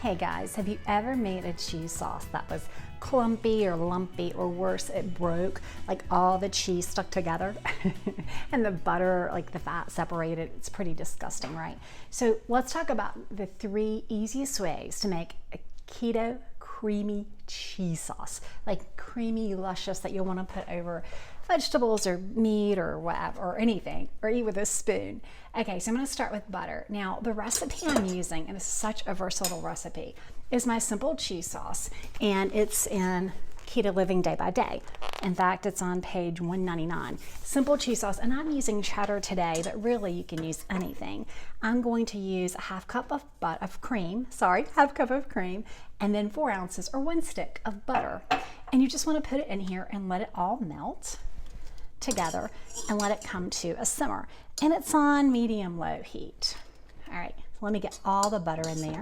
Hey guys, have you ever made a cheese sauce that was clumpy or lumpy, or worse, it broke, like all the cheese stuck together and the butter, like the fat separated? It's pretty disgusting, right? So let's talk about the 3 easiest ways to make a keto creamy cheese sauce, like creamy, luscious, that you'll want to put over vegetables or meat or whatever, or anything, or eat with a spoon. Okay, so I'm going to start with butter. Now, the recipe I'm using, and it's such a versatile recipe, is my simple cheese sauce, and it's in Keto Living Day by Day. In fact, it's on page 199. Simple cheese sauce, and I'm using cheddar today, but really you can use anything. I'm going to use a half cup of cream, and then 4 ounces or 1 stick of butter. And you just want to put it in here and let it all melt together and let it come to a simmer. And it's on medium-low heat. All right, so let me get all the butter in there.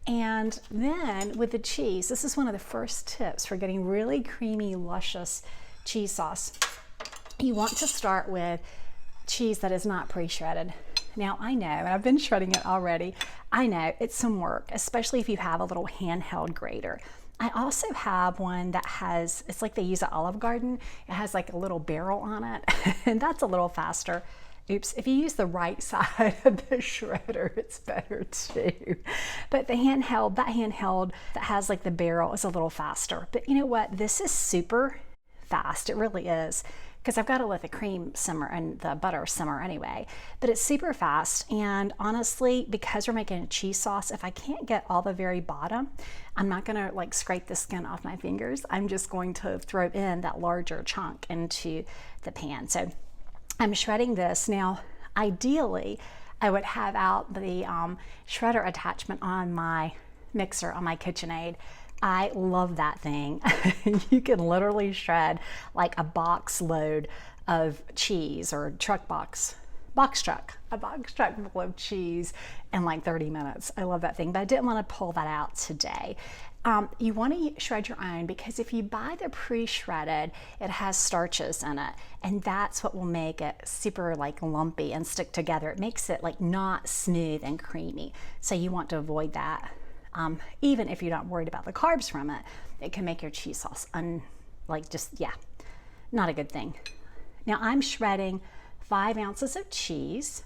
And then with the cheese, this is one of the first tips for getting really creamy, luscious cheese sauce. You want to start with cheese that is not pre-shredded. Now I know, and I've been shredding it already, I know it's some work, especially if you have a little handheld grater. I also have one that has, it's like they use at Olive Garden. It has like a little barrel on it, and that's a little faster. Oops, if you use the right side of the shredder, it's better too. But the handheld, that has like the barrel, is a little faster. But you know what? This is super fast. It really is, because I've got to let the cream simmer and the butter simmer anyway. But it's super fast, and honestly, because we're making a cheese sauce, if I can't get all the very bottom, I'm not gonna like scrape the skin off my fingers. I'm just going to throw in that larger chunk into the pan. So I'm shredding this. Now, ideally, I would have out the shredder attachment on my mixer, on my KitchenAid. I love that thing. You can literally shred like a box load of cheese, or a box truck full of cheese in like 30 minutes. I love that thing, but I didn't want to pull that out today. You want to shred your own, because if you buy the pre-shredded, it has starches in it, and that's what will make it super like lumpy and stick together. It makes it like not smooth and creamy. So you want to avoid that. Even if you're not worried about the carbs from it, it can make your cheese sauce not a good thing. Now I'm shredding 5 ounces of cheese,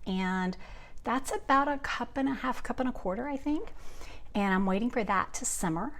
and that's about a cup and a half, cup and a quarter, I think. And I'm waiting for that to simmer.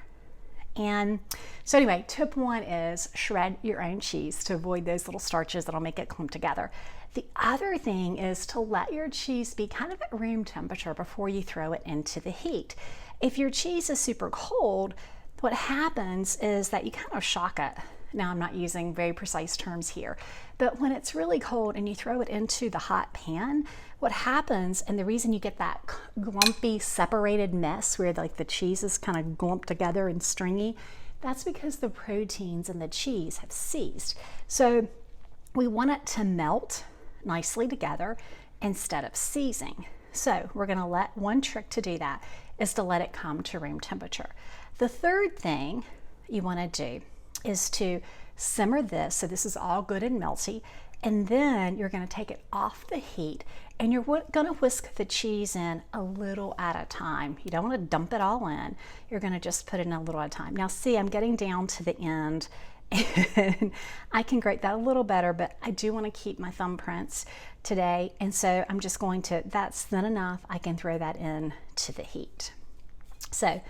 And so anyway, tip 1 is shred your own cheese to avoid those little starches that'll make it clump together. The other thing is to let your cheese be kind of at room temperature before you throw it into the heat. If your cheese is super cold, what happens is that you kind of shock it. Now, I'm not using very precise terms here, but when it's really cold and you throw it into the hot pan, what happens, and the reason you get that glumpy separated mess where like the cheese is kind of glumped together and stringy, that's because the proteins in the cheese have seized. So we want it to melt nicely together instead of seizing. So we're going to let, one trick to do that is to let it come to room temperature. The third thing you want to do is to simmer this, so this is all good and melty, and then you're going to take it off the heat, and you're going to whisk the cheese in a little at a time. You don't want to dump it all in. You're going to just put it in a little at a time. Now see, I'm getting down to the end, and I can grate that a little better, but I do want to keep my thumbprints today, and so I'm just going to, that's thin enough, I can throw that in to the heat. So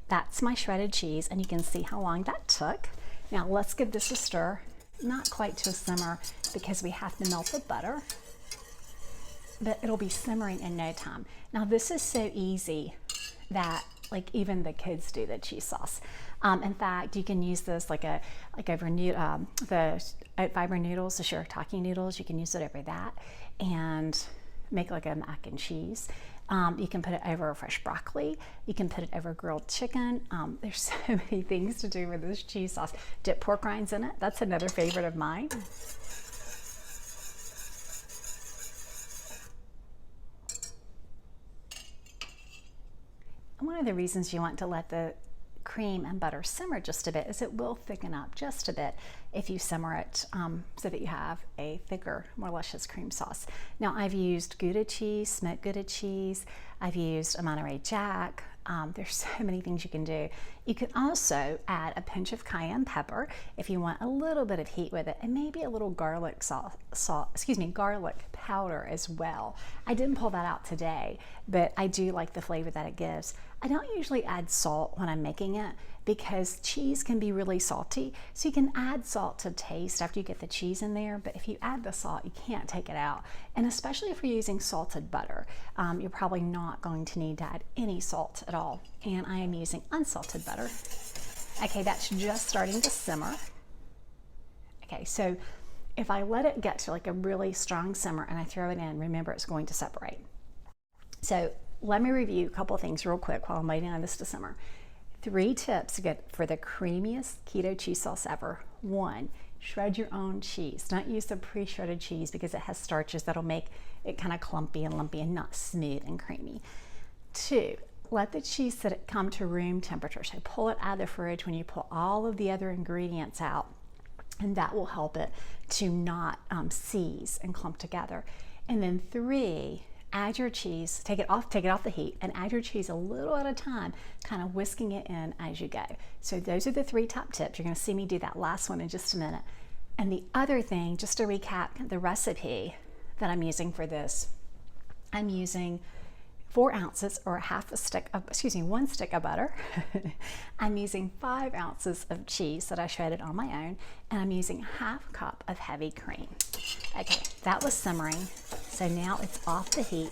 that's my shredded cheese, and you can see how long that took. Now let's give this a stir, not quite to a simmer because we have to melt the butter, but it'll be simmering in no time. Now this is so easy that like even the kids do the cheese sauce. In fact, you can use this like over the oat fiber noodles, the shirataki noodles. You can use it over that and make like a mac and cheese. You can put it over fresh broccoli. You can put it over grilled chicken. There's so many things to do with this cheese sauce. Dip pork rinds in it. That's another favorite of mine. One of the reasons you want to let the cream and butter simmer just a bit is it will thicken up just a bit if you simmer it so that you have a thicker, more luscious cream sauce. Now I've used Gouda cheese, smoked Gouda cheese. I've used a Monterey Jack. There's so many things you can do. You can also add a pinch of cayenne pepper if you want a little bit of heat with it, and maybe a little garlic garlic powder as well. I didn't pull that out today, but I do like the flavor that it gives. I don't usually add salt when I'm making it because cheese can be really salty. So you can add salt to taste after you get the cheese in there, but if you add the salt, you can't take it out. And especially if you're using salted butter, you're probably not going to need to add any salt at all. And I am using unsalted butter. Okay, that's just starting to simmer. Okay, so if I let it get to like a really strong simmer and I throw it in, remember it's going to separate. So let me review a couple of things real quick while I'm waiting on this to simmer. 3 tips to get for the creamiest keto cheese sauce ever. 1, shred your own cheese. Don't use the pre-shredded cheese because it has starches that'll make it kind of clumpy and lumpy and not smooth and creamy. 2, let the cheese come to room temperature. So pull it out of the fridge when you pull all of the other ingredients out, and that will help it to not seize and clump together. And then 3, add your cheese, take it off the heat, and add your cheese a little at a time, kind of whisking it in as you go. So those are the 3 top tips. You're going to see me do that last one in just a minute. And the other thing, just to recap the recipe that I'm using for this, I'm using 4 ounces or 1 stick of butter. I'm using 5 ounces of cheese that I shredded on my own, and I'm using 1/2 cup of heavy cream. Okay, that was simmering, so now it's off the heat,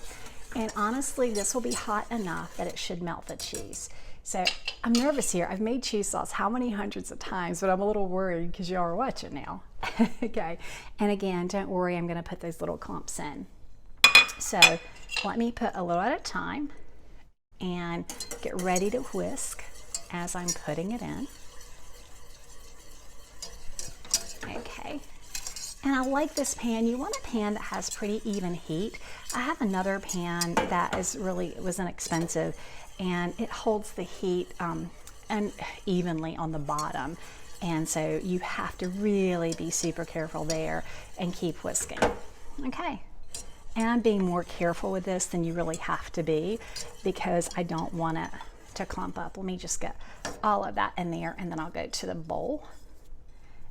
and honestly this will be hot enough that it should melt the cheese. So I'm nervous here. I've made cheese sauce how many hundreds of times, but I'm a little worried because y'all are watching now. Okay, and again, don't worry, I'm going to put those little clumps in. So let me put a little at a time and get ready to whisk as I'm putting it in. Okay, and I like this pan. You want a pan that has pretty even heat. I have another pan that was inexpensive, and it holds the heat and evenly on the bottom, and so you have to really be super careful there and keep whisking. Okay. And I'm being more careful with this than you really have to be because I don't want it to clump up. Let me just get all of that in there, and then I'll go to the bowl.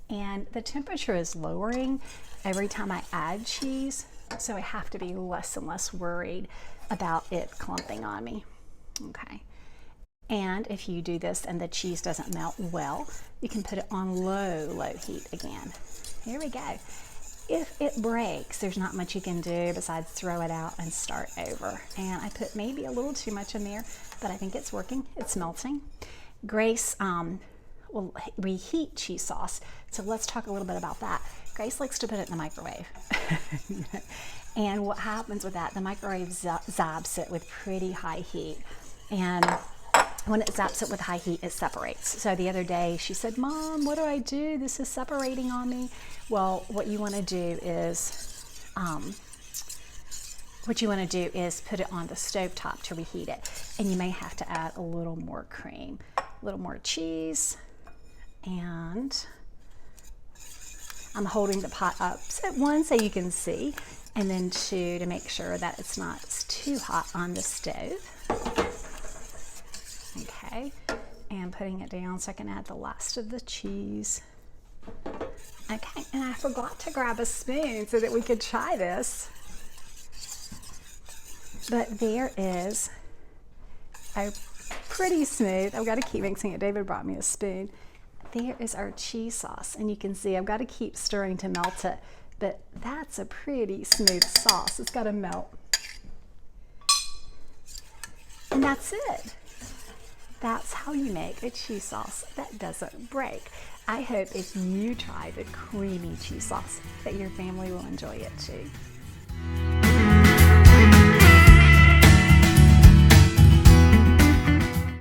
And the temperature is lowering every time I add cheese, so I have to be less and less worried about it clumping on me. Okay. And if you do this and the cheese doesn't melt well, you can put it on low heat again. Here we go. If it breaks, there's not much you can do besides throw it out and start over. And I put maybe a little too much in there, but I think it's working. It's melting. Grace will reheat cheese sauce, so let's talk a little bit about that. Grace likes to put it in the microwave. And what happens with that, the microwave zaps it with pretty high heat. And when it zaps it with high heat, it separates. So the other day she said, "Mom, what do I do? This is separating on me." Well, what you want to do is put it on the stovetop to reheat it. And you may have to add a little more cream, a little more cheese. And I'm holding the pot up, 1, so you can see, and then 2, to make sure that it's not too hot on the stove. Okay, and putting it down so I can add the last of the cheese. Okay, and I forgot to grab a spoon so that we could try this. But there is a pretty smooth, I've got to keep mixing it. David brought me a spoon. There is our cheese sauce, and you can see I've got to keep stirring to melt it, but that's a pretty smooth sauce. It's got to melt. And that's it. That's how you make a cheese sauce that doesn't break. I hope if you try the creamy cheese sauce that your family will enjoy it too.